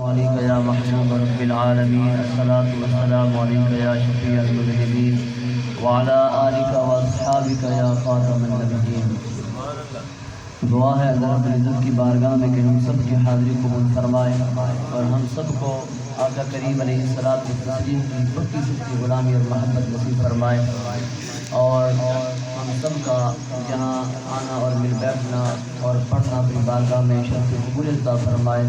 عليك يا محمود رب العالمين الصلاة والسلام عليك يا شفيع المذنبين وعلى آلك وأصحابك يا خاتم النبيين۔ دعا ہے اللہ رب العزت کی بارگاہ میں کہ ہم سب کی حاضری قبول فرمائے اور ہم سب کو آقا کریم علیہ الصلوۃ والتسلیم کی پکی سچی غلامی اور محبت نصیب فرمائے، اور ہم سب کا یہاں آنا اور مل بیٹھنا اور پڑھنا اپنی بارگاہ میں شرف قبول عطا فرمائے،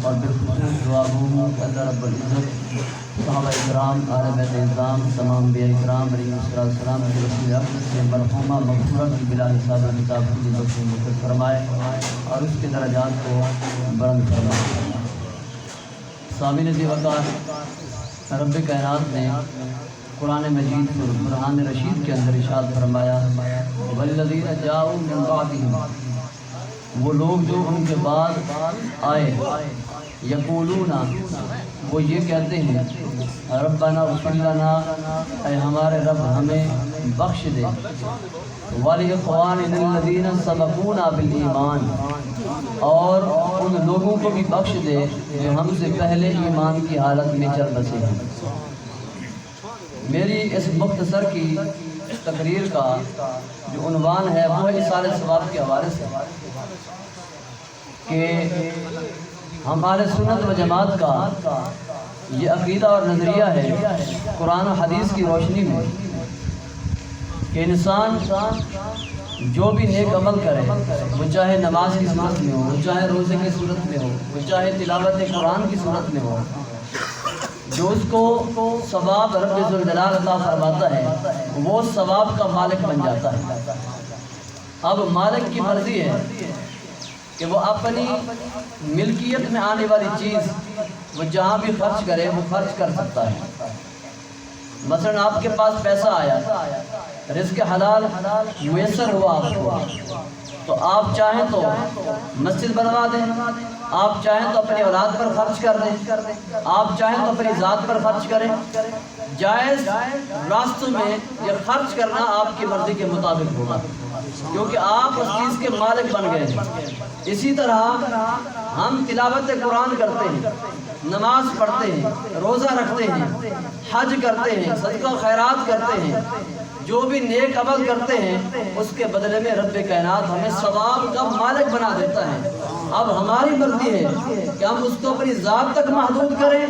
اور بالخصوص دعا گو کہ اللہ رب العزت صحابہ اکرام، اہل بیت اعظام، تمام انبیاء اکرام علیہ السلام کے وسیلہ رحمت سے مرحومہ مغفورہ کی بلا حساب و کتاب کی نصیب مقدر فرمائے اور اس کے درجات کو بلند فرمائے۔ سامعین ذی وقار، رب کائنات نے قرآن مجید پر برہان رشید کے اندر ارشاد فرمایا والذین جاؤوا من بعدہم، وہ لوگ جو ان کے بعد آئے، یقولون، وہ یہ کہتے ہیں ربنا اغفر لنا، اے ہمارے رب ہمیں بخش دے، وَلِإِخْوَانِنَا الَّذِينَ سَبَقُونَا بِالْإِيمَانِ، اور ان لوگوں کو بھی بخش دے جو ہم سے پہلے ایمان کی حالت میں چل بسے ہیں۔ میری اس مختصر کی تقریر کا جو عنوان ہے وہ ایصال ثواب کے حوالے سے کہ ہم اہل سنت و جماعت کا یہ عقیدہ اور نظریہ ہے قرآن و حدیث کی روشنی میں کہ انسان جو بھی نیک عمل کرے، وہ چاہے نماز کی صورت میں ہو، وہ چاہے روزے کی صورت میں ہو، وہ چاہے تلاوت قرآن کی صورت میں ہو، جو اس کو ثواب رب ذوالجلال عطا فرماتا ہے وہ ثواب کا مالک بن جاتا ہے۔ اب مالک کی مرضی ہے کہ وہ اپنی ملکیت میں آنے والی چیز وہ جہاں بھی خرچ کرے وہ خرچ کر سکتا ہے۔ مثلا آپ کے پاس پیسہ آیا، رزق حلال میسر ہوا آپ کو، تو آپ چاہیں تو مسجد بنوا دیں، آپ چاہیں تو اپنی اولاد پر خرچ کر دیں، آپ چاہیں تو اپنی ذات پر خرچ کریں، جائز راستوں میں یہ خرچ کرنا آپ کی مرضی کے مطابق ہوگا کیونکہ آپ اس چیز کے مالک بن گئے ہیں۔ اسی طرح ہم تلاوت قرآن کرتے ہیں، نماز پڑھتے ہیں، روزہ رکھتے ہیں، حج کرتے ہیں، صدقہ خیرات کرتے ہیں، جو بھی نیک عمل کرتے ہیں اس کے بدلے میں رب کائنات ہمیں ثواب کا مالک بنا دیتا ہے۔ اب ہماری مرضی ہے کہ ہم اس کو اپنی ذات تک محدود کریں،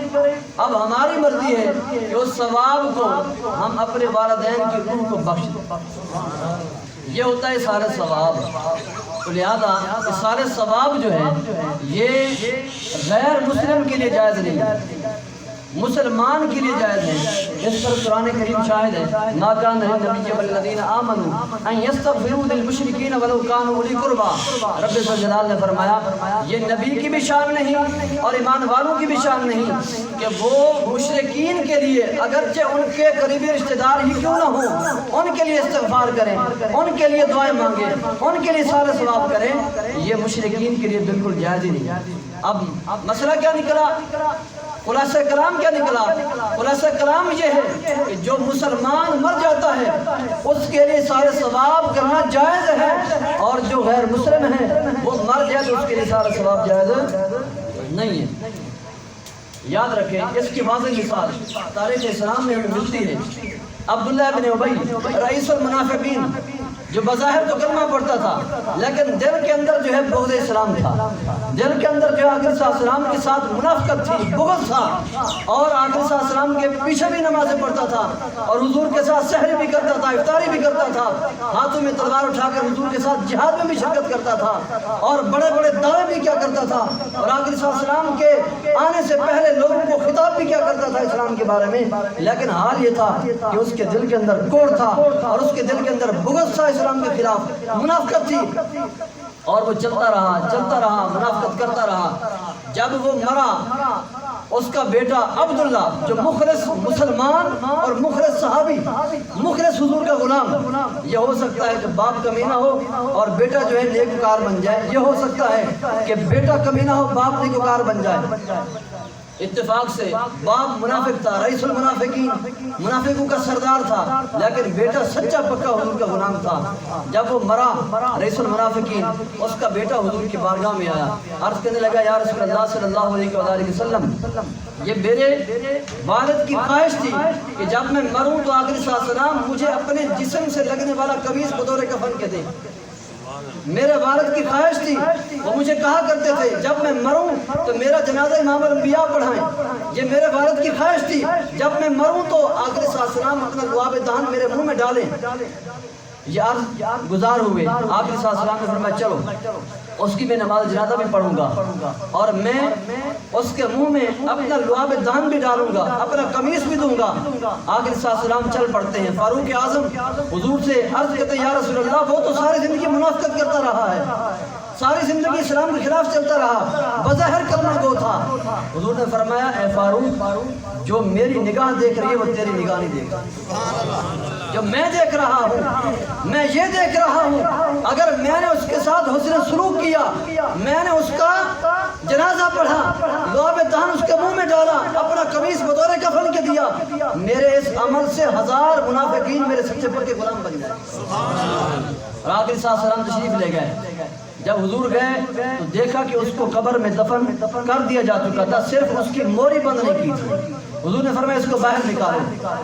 اب ہماری مرضی ہے کہ اس ثواب کو ہم اپنے والدین کی روح کو بخش دیں۔ یہ ہوتا ہے ایصال ثواب۔ تو لہذا ایصال ثواب جو ہے یہ غیر مسلم کے لیے جائز نہیں ہے، مسلمان کے لیے جائز ہے۔ اس پر قرآن کریم شاہد ہے ما کان للنبی والذین آمنوا ان یستغفروا للمشرکین ولو کانوا اولی قربی۔ رب ذوالجلال نے فرمایا یہ نبی کی بھی شان نہیں اور ایمان والوں کی بھی شان نہیں کہ وہ مشرکین کے لیے اگرچہ ان کے قریبی رشتہ دار ہی کیوں نہ ہوں ان کے لیے استغفار کریں، ان کے لیے دعائیں مانگیں، ان کے لیے ایصال ثواب کریں، یہ مشرکین کے لیے بالکل جائز ہی نہیں۔ اب مسئلہ کیا نکلا؟ خلاصہ کلام کیا نکلا؟ خلاصہ کلام یہ ہے کہ جو مسلمان مر جاتا ہے اس کے لیے سارے ثواب کرنا جائز ہے، اور جو غیر مسلم ہے وہ مر جائے تو اس کے لیے سارے ثواب جائز نہیں ہے۔ یاد رکھیں اس کی واضح مثال تاریخ اسلام میں ہمیں ملتی ہے۔ عبداللہ بن ابی رئیس المنافقین جو بظاہر تو کلمہ پڑھتا تھا لیکن دل کے اندر جو ہے بغض اسلام تھا، دل کے اندر جو ہے آقا صلی اللہ علیہ وسلم کے ساتھ منافقت تھی، بغض تھا، اور آقا صلی اللہ علیہ وسلم کے پیچھے بھی نمازیں پڑھتا تھا اور حضور کے ساتھ سحری بھی کرتا تھا، افطاری بھی کرتا تھا، ہاتھوں میں تلوار اٹھا کر حضور کے ساتھ جہاد میں بھی شرکت کرتا تھا اور بڑے بڑے دعوے بھی کیا کرتا تھا، اور آقا صلی اللہ علیہ وسلم کے آنے سے پہلے لوگوں کو خطاب بھی کیا کرتا تھا اسلام کے بارے میں۔ لیکن حال یہ تھا کہ اس کے دل کے اندر کوڑ تھا اور اس کے دل کے اندر بغض تھا اسلام کے خلاف، منافقت تھی، اور وہ چلتا رہا منافقت کرتا رہا۔ جب وہ مرا اس کا بیٹا عبداللہ جو مخلص مسلمان اور مخلص صحابی، مخلص حضور کا غلام، یہ ہو سکتا ہے کہ باپ کمینہ ہو اور بیٹا جو ہے نیکوکار بن جائے، یہ ہو سکتا ہے کہ بیٹا کمینہ ہو باپ نیکوکار بن جائے، اتفاق سے باپ منافق تھا، رئیس المنافقین، منافقوں کا سردار تھا، لیکن بیٹا سچا پکا حضور کا غلام تھا۔ جب وہ مرا رئیس المنافقین، اس کا بیٹا حضور کی بارگاہ میں آیا، عرض کرنے لگا یا رسول اللہ صلی اللہ علیہ وآلہ وسلم، یہ میرے والد کی خواہش تھی کہ جب میں مروں تو آقا صلی اللہ علیہ وسلم مجھے اپنے جسم سے لگنے والا قمیص بطور کفن کے دیں۔ میرے والد کی خواہش تھی، وہ مجھے کہا کرتے تھے جب میں مروں تو میرا جنازہ امام الانبیاء پڑھائیں۔ یہ میرے والد کی خواہش تھی، جب میں مروں تو آقا صلی اللہ علیہ وسلم اپنا لعاب دہن میرے منہ میں ڈالیں۔ یہ عرض گزار ہوئے، آقا صلی اللہ علیہ وسلم نے فرمایا چلو اس کی میں نماز جنازہ بھی پڑھوں گا اور میں اس کے منہ میں اپنا لعاب دہن بھی ڈالوں گا، اپنا قمیص بھی دوں گا۔ آقا صلی اللہ علیہ وسلم چل پڑتے ہیں، فاروق اعظم حضور سے عرض کرتے ہیں یا رسول اللہ وہ تو ساری زندگی منافقت کرتا رہا ہے، ساری زندگی اسلام کے خلاف چلتا رہا، بظاہر کلمہ گو تھا۔ حضور نے فرمایا اے فاروق جو میری نگاہ دیکھ رہی ہے وہ تیری نگاہ نہیں دیکھ رہی، جو میں دیکھ رہا ہوں، میں یہ دیکھ رہا ہوں اگر میں نے اس کے ساتھ حسن سلوک کیا، میں نے اس کا جنازہ پڑھا، لعاب دہن اس کے منہ میں ڈالا، اپنا قمیص بطور کفن کے دیا، میرے اس عمل سے 1000 منافقین میرے سچے پکے غلام بن جائے۔ اور آقا صلی اللہ علیہ وسلم تشریف لے گئے۔ جب حضور گئے تو دیکھا کہ اس کو قبر میں دفن کر دیا جا چکا تھا، صرف اس کی موری بند نہیں کی تھی۔ حضور نے فرمایا اس کو باہر نکالو۔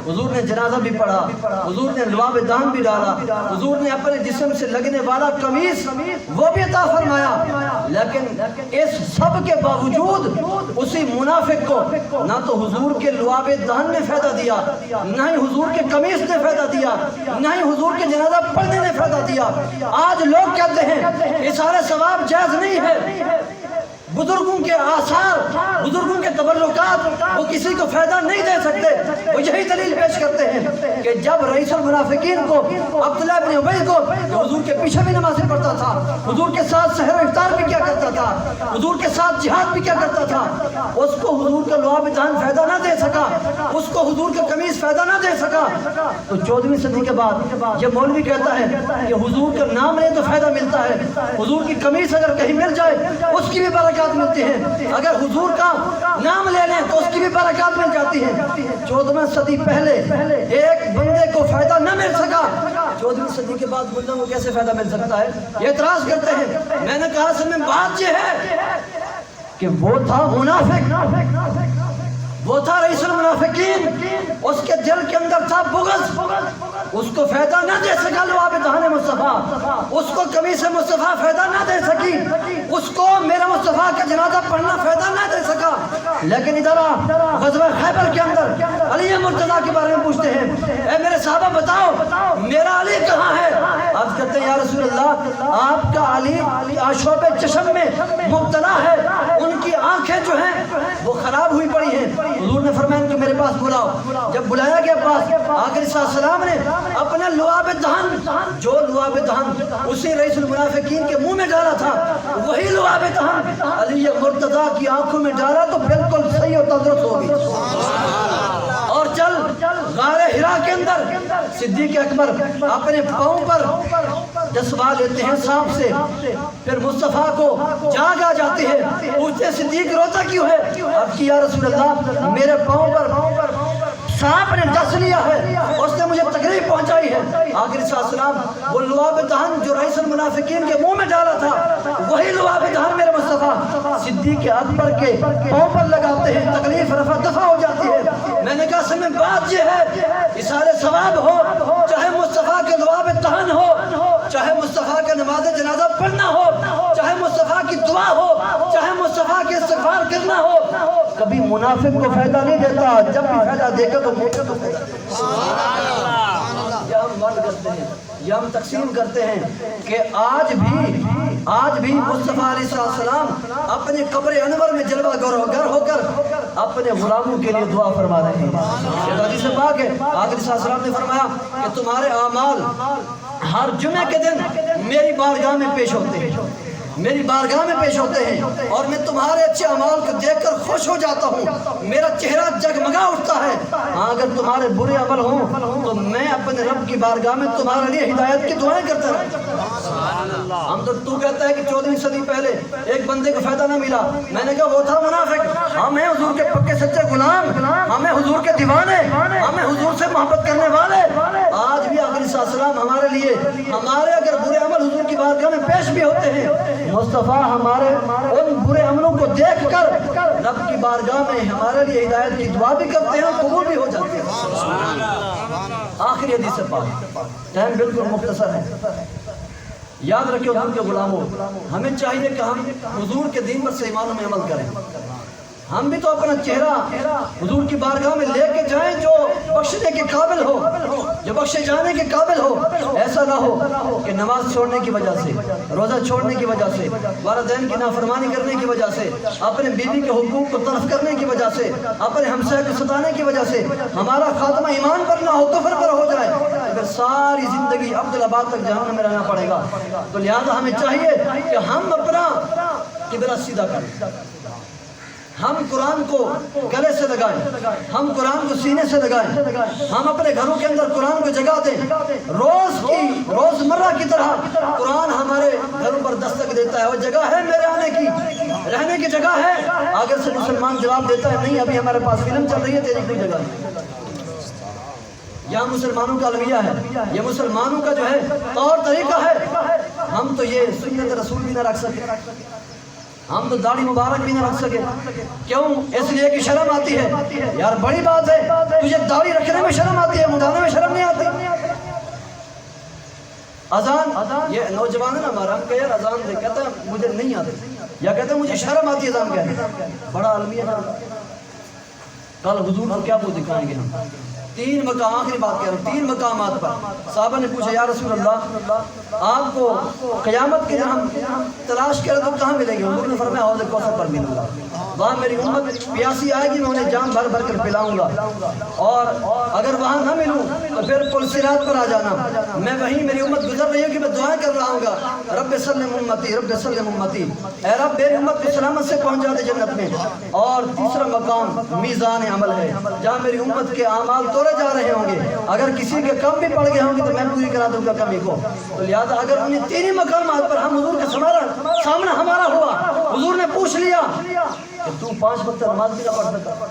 حضور نے جنازہ بھی پڑھا، حضور نے لعاب دہن بھی ڈالا، حضور نے اپنے جسم سے لگنے والا قمیص وہ بھی عطا فرمایا، لیکن اس سب کے باوجود اسی منافق کو نہ تو حضور کے لعاب دہن نے فائدہ دیا، نہ ہی حضور کے قمیص نے فائدہ دیا، نہ ہی حضور کے جنازہ پڑھنے نے فائدہ دیا۔ آج لوگ کہتے ہیں یہ سارے ثواب جائز نہیں ہے، بزرگوں کے آثار، بزرگوں کے تبرکات وہ کسی کو فائدہ نہیں دے سکتے۔ وہ یہی دلیل پیش کرتے ہیں کہ جب رئیس المنافقین کو عبداللہ بن ابی کو جو حضور کے پیچھے بھی نمازیں پڑھتا تھا، حضور کے ساتھ سحر و افطار بھی کیا کرتا تھا، حضور کے ساتھ جہاد بھی کیا کرتا تھا، اس کو حضور کا لعاب دہن فائدہ نہ دے سکا، اس کو حضور کا قمیص فائدہ نہ دے سکا، تو 14ویں صدی کے بعد یہ مولوی کہتا ہے کہ حضور کا نام لے تو فائدہ ملتا ہے، حضور کی قمیص اگر کہیں مل جائے اس کی بھی برکات ملتی ہے، اگر حضور کا نام لے لیں تو اس کی بھی برکات مل جاتی ہے۔ 14ویں صدی پہلے ایک بندے کو فائدہ نہ مل سکا، 14ویں صدی کے بعد بندوں کو کیسے فائدہ مل سکتا ہے؟ یہ اعتراض کرتے ہیں۔ میں نے کہا اصل میں بات یہ ہے کہ وہ تھا منافق، وہ تھا رئیس المنافقین، اس کے دل کے اندر تھا بغض، اس کو فائدہ نہ دے سکا لعاب دہن مصطفیٰ، اس کو قمیص مصطفیٰ فائدہ نہ دے سکی، اس کو میرے مصطفیٰ کا جنازہ پڑھنا فائدہ نہ دے سکا۔ لیکن ادھر غزوہ خیبر کے اندر علی مرتضیٰ کے بارے میں پوچھتے ہیں اے میرے صحابہ بتاؤ میرا علی کہاں ہے؟ عرض کرتے ہیں یا رسول اللہ آپ کا علی آشوب چشم میں مبتلا ہے، ان کی آنکھیں جو ہیں وہ خراب ہوئی پڑی ہیں۔ حضور نے فرمایا ان کو میرے پاس بلاؤ۔ جب بلایا گیا پاس، آقا صلی اللہ علیہ وسلم نے اپنا لعاب دہن، جو لعاب دہن اسی رئیس المنافقین کے منہ میں ڈالا تھا، وہی لعاب دہن علی مرتضیٰ کی آنکھوں میں ڈالا تو بالکل صحیح اور تندرست ہو گئی۔ اور چل غار حرا کے اندر صدیق اکبر اپنے پاؤں پر دسوا لیتے ہیں سانپ سے، پھر مصطفیٰ کو جاگ آ جاتی ہے، پوچھتے صدیق روتا کیوں ہے؟ اب کہ یا رسول اللہ میرے پاؤں پر سانپ نے ڈس لیا ہے، اس نے مجھے تکلیف پہنچائی ہے۔ آخر صلی اللہ علیہ وسلم وہ لعاب دہن جو رئیس المنافقین کے منہ میں ڈالا تھا وہی لعاب دہن میرے مصطفیٰ صدیق اکبر کے پاؤں پر لگاتے ہیں، تکلیف رفع دفع ہو جاتی ہے۔ میں نے کہا اصل میں بات یہ ہے اثار ثواب ہو، چاہے مصطفیٰ کے لعاب دہن ہو، چاہے مصطفیٰ کا نماز جنازہ پڑھنا ہو، چاہے مصطفیٰ کی دعا ہو، چاہے مصطفیٰ کے استغفار کرنا ہو، کبھی منافق کو فائدہ نہیں دیتا، جب بھی فائدہ دے گا تو یہ ہم ورد کرتے ہیں، یہ ہم تقسیم کرتے ہیں کہ آج بھی مصطفیٰ علیہ السلام اپنی قبر انور میں جلوہ گر ہو کر اپنے غلاموں کے لیے دعا فرما رہے ہیں۔ یہ حدیث پاک ہے، آقا علیہ السلام نے فرمایا کہ تمہارے اعمال ہر جمعے کے دن میری بارگاہ میں پیش ہوتے ہیں، میری بارگاہ میں پیش ہوتے ہیں، اور میں تمہارے اچھے اعمال کو دیکھ کر خوش ہو جاتا ہوں، میرا چہرہ جگمگا اٹھتا ہے۔ ہاں اگر تمہارے برے عمل ہوں تو میں اپنے رب کی بارگاہ میں تمہارے لیے ہدایت کی دعائیں کرتا رہتا۔ ہم تو کہتا ہے کہ 14ویں صدی پہلے ایک بندے کو فائدہ نہ ملا، میں نے کہا وہ تھا منافق، ہم ہیں حضور کے پکے کے سچے غلام، ہمیں حضور کے دیوانے، ہمیں حضور سے محبت کرنے والے، آج بھی آقا علیہ السلام ہمارے لیے، ہمارے اگر برے عمل حضور کی بارگاہ میں پیش بھی ہوتے ہیں، مصطفیٰ ہمارے ان برے عملوں کو دیکھ کر رب کی بارگاہ میں ہمارے لیے ہدایت کی دعا بھی کرتے ہیں اور قبول بھی ہو جاتے ہیں۔ آخری حدیث پاک، ٹائم بالکل مختصر ہے، یاد رکھیں حضور کے غلاموں، ہمیں چاہیے کہ ہم حضور کے دین پر سے ایمان میں عمل کریں۔ ہم بھی تو اپنا چہرہ حضور کی بارگاہ میں لے کے جائیں جو بخشنے کے قابل ہو، جو بخشے جانے کے قابل ہو۔ ایسا نہ ہو کہ نماز چھوڑنے کی وجہ سے، روزہ چھوڑنے کی وجہ سے، والدین کی نافرمانی کرنے کی وجہ سے، اپنے بیوی کے حقوق کو تلف کرنے کی وجہ سے، اپنے ہمسائے کو ستانے کی وجہ سے ہمارا خاتمہ ایمان پر نہ ہو، کفر پر ہو جائے، اگر ساری زندگی عبدالآباد تک جہنم میں رہنا پڑے گا۔ تو لہذا ہمیں چاہیے کہ ہم اپنا قبلہ سیدھا کریں، ہم قرآن کو گلے سے لگائیں، ہم قرآن کو سینے سے لگائیں، ہم اپنے گھروں کے اندر قرآن کو جگہ دیں۔ روزمرہ کی طرح قرآن ہمارے گھروں پر دستک دیتا ہے، وہ جگہ ہے میرے آنے کی، رہنے کی جگہ ہے۔ اگر سے مسلمان جواب دیتا ہے نہیں ابھی ہمارے پاس فلم چل رہی ہے، تیری کوئی جگہ نہیں۔ یہاں مسلمانوں کا الویہ ہے، یہ مسلمانوں کا جو ہے طور طریقہ ہے۔ ہم تو یہ سنت رسول بھی نہ رکھ سکے، ہم تو داڑھی مبارک بھی نہ رکھ سکے، کیوں؟ اس لیے کہ شرم آتی ہے۔ یار بڑی بات ہے، تجھے داڑھی رکھنے میں شرم آتی ہے، مڈانے میں شرم نہیں آتی۔ اذان، یہ نوجوان ہے نا ہمارا، ہم کہ یار اذان دے، کہتا ہے مجھے نہیں آتی، یا کہتا ہے مجھے شرم آتی ہے اذان کہنے۔ بڑا المیہ ہے۔ کل حضور کو کیا وہ دکھائیں گے ہم؟ تین مقام، آخری بات کہہ رہا ہوں، تین مقامات پر صحابہ نے پوچھا یا رسول اللہ آپ کو قیامت کے دن ہم تلاش کریں تو کہاں ملیں گے؟ حضور نے فرمایا حوض کوثر پر ملوں گا، وہاں میری امت پیاسی آئے گی، میں انہیں جام بھر بھر کر پلاؤں گا، اور اگر وہاں نہ ملوں تو پھر پل صراط پر آ جانا، میں وہیں میری امت گزر رہی ہوں کہ میں دعائیں کر رہا ہوں گا، رب سلم امتی، رب سلم امتی، اے رب میری امت کو سلامت سے پہنچا دے جنت میں۔ اور تیسرا مقام میزان عمل ہے، جہاں میری امت کے اعمال توڑے جا رہے ہوں گے، اگر کسی کے کم بھی پڑ گئے ہوں گے تو میں پوری کرا دوں گا کمی کو۔ تو لہذا اگر انہیں تینی مقامات پر ہم حضور کے سامنا ہمارا ہوا، حضور نے پوچھ لیا کہ تو 5 وقت نماز بھی نہ پڑھ سکتا،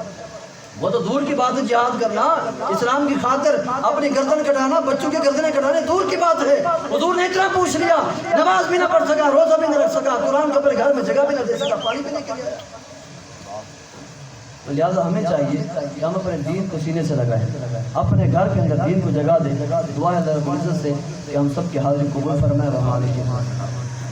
وہ تو دور کی بات ہے، جہاد کرنا اسلام کی خاطر اپنی گردن کٹانا، بچوں کی گردنیں کٹانے دور کی بات ہے۔ حضور نے اتنا پوچھ لیا، نماز بھی نہ پڑھ سکا، روزہ بھی نہ رکھ سکا، قرآن کو اپنے گھر میں جگہ بھی نہ دے سکا، پانی بھی نہیں کیا۔ لہٰذا ہمیں چاہیے کہ ہم اپنے دین کو سینے سے لگائیں، اپنے گھر کے اندر دین کو جگہ دیں، دعا ہے اللہ رب العزت سے کہ ہم سب کی حاضری قبول فرمائے۔